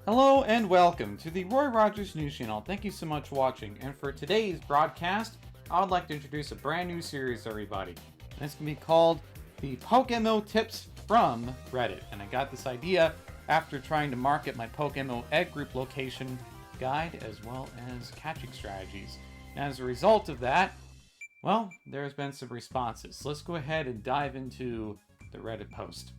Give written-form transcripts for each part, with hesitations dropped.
Hello and welcome to the Roy Rogers News Channel. Thank you so much for watching. And for today's broadcast, I would like to introduce a brand new series to everybody. And it's going to be called the PokeMMO Tips from Reddit. And I got this idea after trying to market my PokeMMO egg group location guide as well as catching strategies. And as a result of that, well, there's been some responses. Let's go ahead and dive into the Reddit post.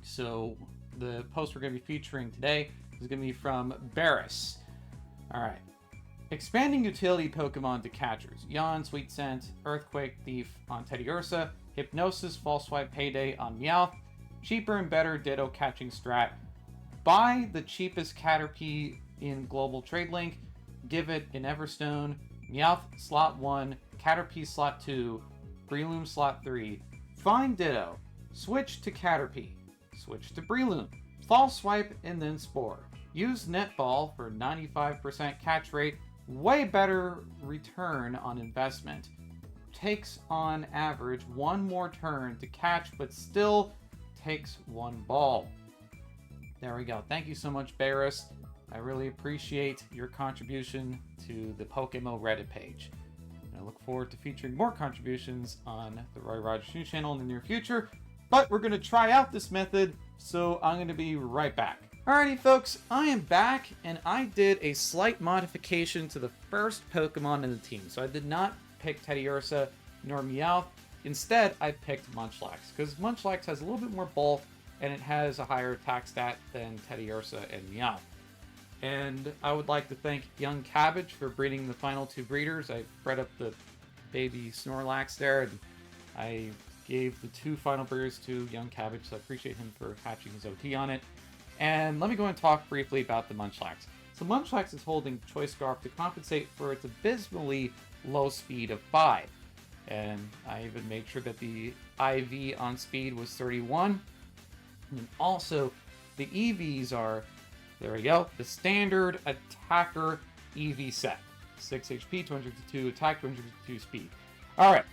So the post we're going to be featuring today is going to be from bayruss. Alright. Expanding utility Pokemon to catchers. Yawn, Sweet Scent, Earthquake, Thief on Teddiursa, Hypnosis, False Swipe, Payday on Meowth, cheaper and better Ditto catching strat. Buy the cheapest Caterpie in Global Trade Link, give it in Everstone, Meowth slot 1, Caterpie slot 2, Breloom slot 3, find Ditto, switch to Caterpie, switch to Breloom, False Swipe, and then Spore. Use Netball for 95% catch rate, way better return on investment. Takes on average one more turn to catch, but still takes one ball. There we go. Thank you so much, bayruss. I really appreciate your contribution to the PokeMMO Reddit page. And I look forward to featuring more contributions on the Roy Rogers News Channel in the near future. But we're going to try out this method, so I'm going to be right back. Alrighty folks, I am back, and I did a slight modification to the first Pokemon in the team. So I did not pick Teddiursa nor Meowth. Instead, I picked Munchlax, because Munchlax has a little bit more bulk, and it has a higher attack stat than Teddiursa and Meowth. And I would like to thank Young Cabbage for breeding the final two breeders. I bred up the baby Snorlax there, and I gave the two final breeders to Young Cabbage, so I appreciate him for hatching his OT on it. And let me go and talk briefly about the Munchlax. So Munchlax is holding Choice Scarf to compensate for its abysmally low speed of 5. And I even made sure that the IV on speed was 31. And also, the EVs are, there we go, the standard attacker EV set. 6 HP, 202 attack, 202 speed. Alright.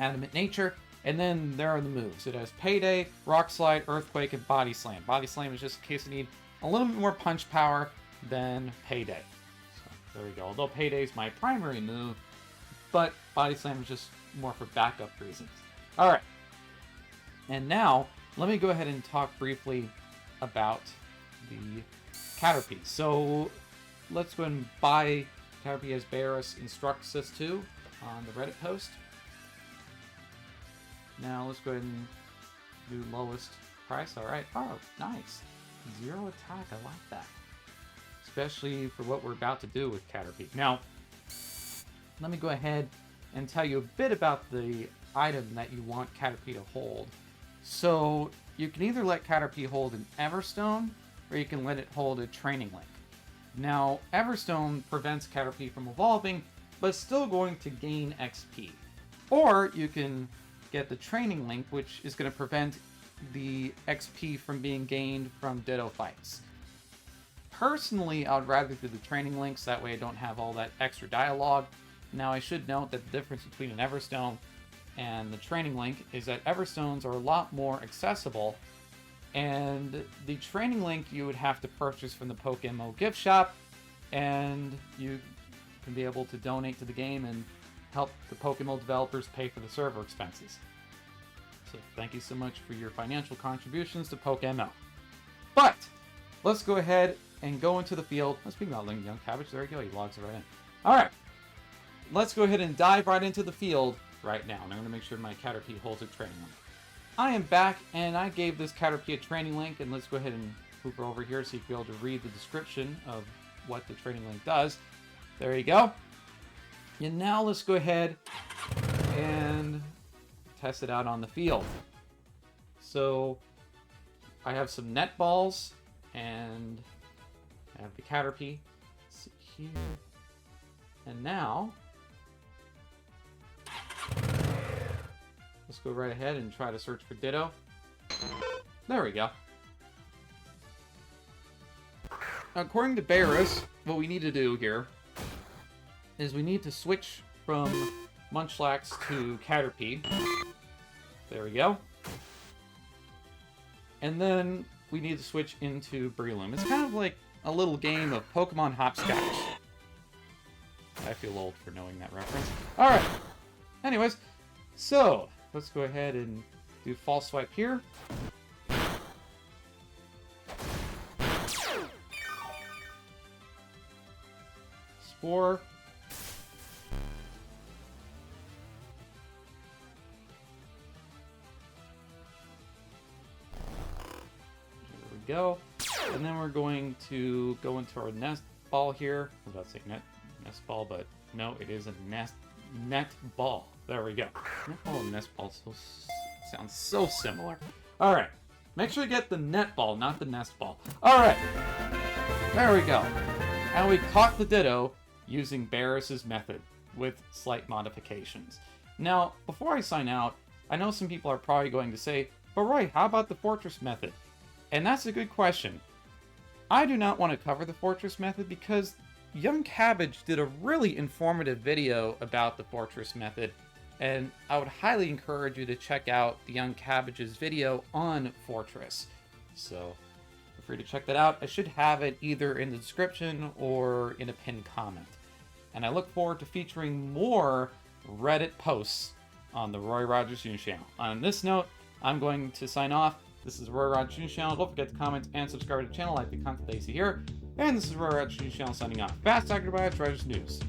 Adamant Nature, and then there are the moves. It has Payday, Rock Slide, Earthquake, and Body Slam. Body Slam is just in case you need a little bit more punch power than Payday. So there we go. Although Payday is my primary move, but Body Slam is just more for backup reasons. Alright. And now, let me go ahead and talk briefly about the Caterpie. So let's go ahead and buy Caterpie as bayruss instructs us to on the Reddit post. Now let's go ahead and do lowest price. Alright. Oh, nice. 0 attack. I like that. Especially for what we're about to do with Caterpie. Now, let me go ahead and tell you a bit about the item that you want Caterpie to hold. So, you can either let Caterpie hold an Everstone, or you can let it hold a Training Link. Now, Everstone prevents Caterpie from evolving, but it's still going to gain XP. Or you can get the Training Link, which is going to prevent the XP from being gained from Ditto fights. Personally, I would rather do the Training Links, that way I don't have all that extra dialogue. Now, I should note that the difference between an Everstone and the Training Link is that Everstones are a lot more accessible, and the Training Link you would have to purchase from the PokeMMO gift shop, and you can be able to donate to the game and help the PokeMMO developers pay for the server expenses. So thank you so much for your financial contributions to PokeMMO. But let's go ahead and go into the field. Speaking about Young Cabbage, there you go, he logs it right in. Alright, let's go ahead and dive right into the field right now. And I'm going to make sure my Caterpie holds a Training Link. I am back, and I gave this Caterpie a Training Link, and let's go ahead and move her over here so you can be able to read the description of what the Training Link does. There you go. And now let's go ahead and test it out on the field. So I have some net balls, and I have the Caterpie. Let's see here. And now let's go right ahead and try to search for Ditto. There we go. According to bayruss, what we need to do here is we need to switch from Munchlax to Caterpie. There we go. And then we need to switch into Breloom. It's kind of like a little game of Pokemon Hopscotch. I feel old for knowing that reference. Alright. Anyways, so let's go ahead and do False Swipe here. Spore. There we go. And then we're going to go into our nest ball here. I was about to say nest ball, but no, it is a net ball. There we go. Net ball and nest ball sounds so similar. All right. Make sure you get the net ball, not the nest ball. All right. There we go. And we caught the Ditto using Bayruss's method with slight modifications. Now, before I sign out, I know some people are probably going to say, but Roy, how about the Fortress method? And that's a good question. I do not want to cover the Fortress method because Young Cabbage did a really informative video about the Fortress method, and I would highly encourage you to check out the Young Cabbage's video on Fortress. So feel free to check that out. I should have it either in the description or in a pinned comment. And I look forward to featuring more Reddit posts on the Roy Rogers News Channel. On this note, I'm going to sign off. This is the Roy Rogers News Channel. Don't forget to comment and subscribe to the channel, like the content that you see here. And this is Roy Rogers News Channel signing off. Fast talking about Rogers News.